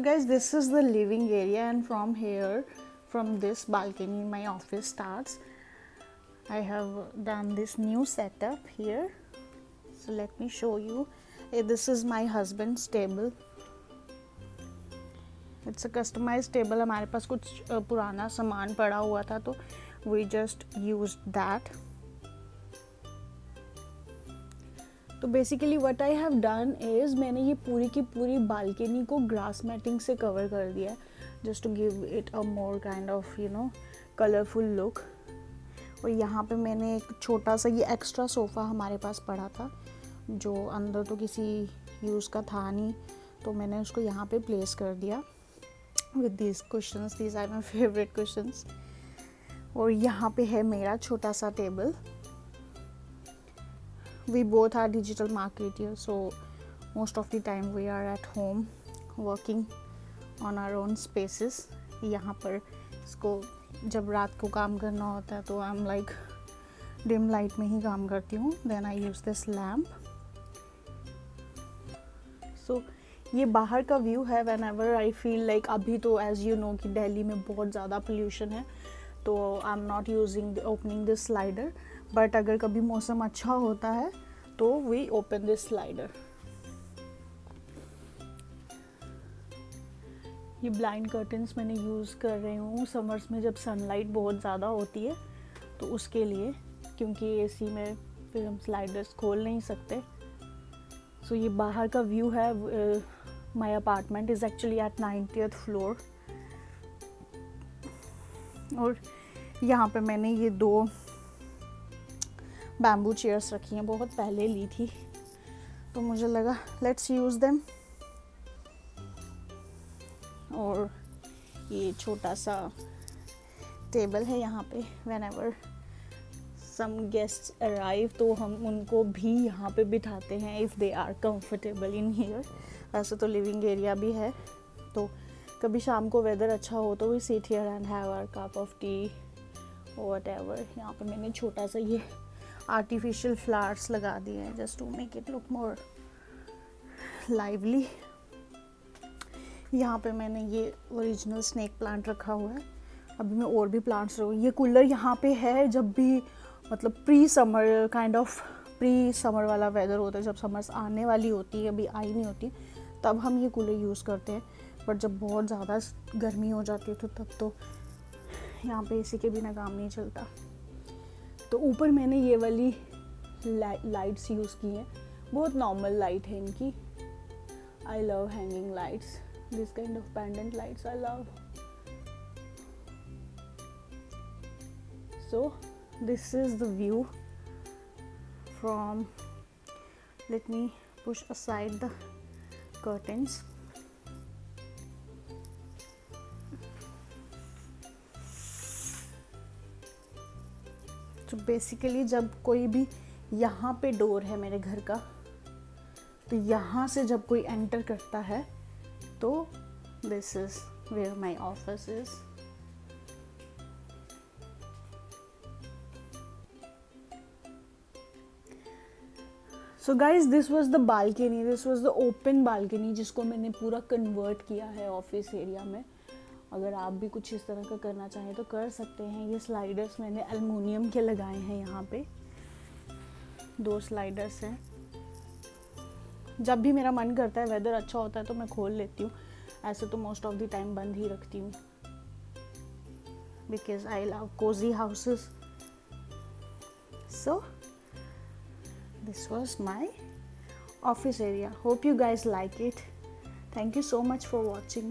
guys, this is the living area, and from here, from this balcony, my office starts. I have done this new setup here, so let me show you. This is my husband's table. It's a customized table. हमारे पास कुछ पुराना सामान पड़ा हुआ था, तो we just used that. तो basically what I have done is मैंने ये पूरी की पूरी बालकनी को ग्रास मैटिंग से कवर कर दिया है, just to give it a more kind of colourful look. और यहाँ पे मैंने एक छोटा सा ये एक्स्ट्रा सोफ़ा हमारे पास पड़ा था, जो अंदर तो किसी यूज़ का था नहीं, तो मैंने उसको यहाँ पे प्लेस कर दिया with these cushions. These are my favourite cushions. और यहाँ पे है मेरा छोटा सा table. We both are digital marketers, so most of the time we are at home working on our own spaces. यहाँ पर इसको जब रात को काम करना होता है तो I am like dim light में ही काम करती हूँ. Then I use this lamp. So ये बाहर का व्यू है. Whenever I feel like, अभी तो एज यू नो कि दिल्ली में बहुत ज़्यादा पोल्यूशन है, तो I am not using opening this slider. But अगर कभी मौसम अच्छा होता है तो वी ओपन दिस स्लाइडर. ये ब्लाइंड कर्टन्स मैंने यूज़ कर रही हूँ समर्स में जब सनलाइट बहुत ज़्यादा होती है तो उसके लिए, क्योंकि एसी में फिर हम स्लाइडर्स खोल नहीं सकते. सो ये बाहर का व्यू है. My apartment is actually at 90th floor. और यहाँ पे मैंने ये 2 बैम्बू चेयर्स रखी हैं, बहुत पहले ली थी, तो मुझे लगा लेट्स यूज़ देम. और ये छोटा सा टेबल है यहाँ पे. Whenever some guests arrive तो हम उनको भी यहाँ पे बिठाते हैं if they are comfortable in here. ऐसे तो लिविंग एरिया भी है, तो कभी शाम को वेदर अच्छा हो तो we sit here and have our cup of tea whatever. यहाँ पे मैंने छोटा सा ये आर्टिफिशियल फ्लावर्स लगा दिए हैं just to make it look more lively. यहाँ पे मैंने ये ओरिजिनल स्नेक प्लांट रखा हुआ है. अभी मैं और भी प्लांट्स रखूँ. ये कूलर यहाँ पे है जब भी मतलब pre summer kind of pre summer वाला वेदर होता है, जब समर्स आने वाली होती है, अभी आई नहीं होती, तब हम ये कूलर यूज़ करते हैं. बट जब बहुत ज़्यादा गर्मी हो जाती है तो तब तो यहाँ पे एसी के बिना काम नहीं चलता. तो ऊपर मैंने ये वाली लाइट्स यूज़ की हैं. बहुत नॉर्मल लाइट है इनकी. I love hanging lights. This kind of pendant lights I love. So this is the view from, let me push aside the curtains. तो बेसिकली जब कोई भी, यहाँ पे डोर है मेरे घर का, तो यहाँ से जब कोई एंटर करता है तो this is where my office is. So guys, this was the balcony. This was the open balcony जिसको मैंने पूरा कन्वर्ट किया है ऑफिस एरिया में. अगर आप भी कुछ इस तरह का करना चाहें तो कर सकते हैं. ये स्लाइडर्स मैंने एल्युमिनियम के लगाए हैं. यहाँ पे 2 स्लाइडर्स हैं. जब भी मेरा मन करता है, वेदर अच्छा होता है तो मैं खोल लेती हूँ. ऐसे तो मोस्ट ऑफ द टाइम बंद ही रखती हूँ, because I love cosy houses. So this was my office area. Hope you guys like it. Thank you so much for watching.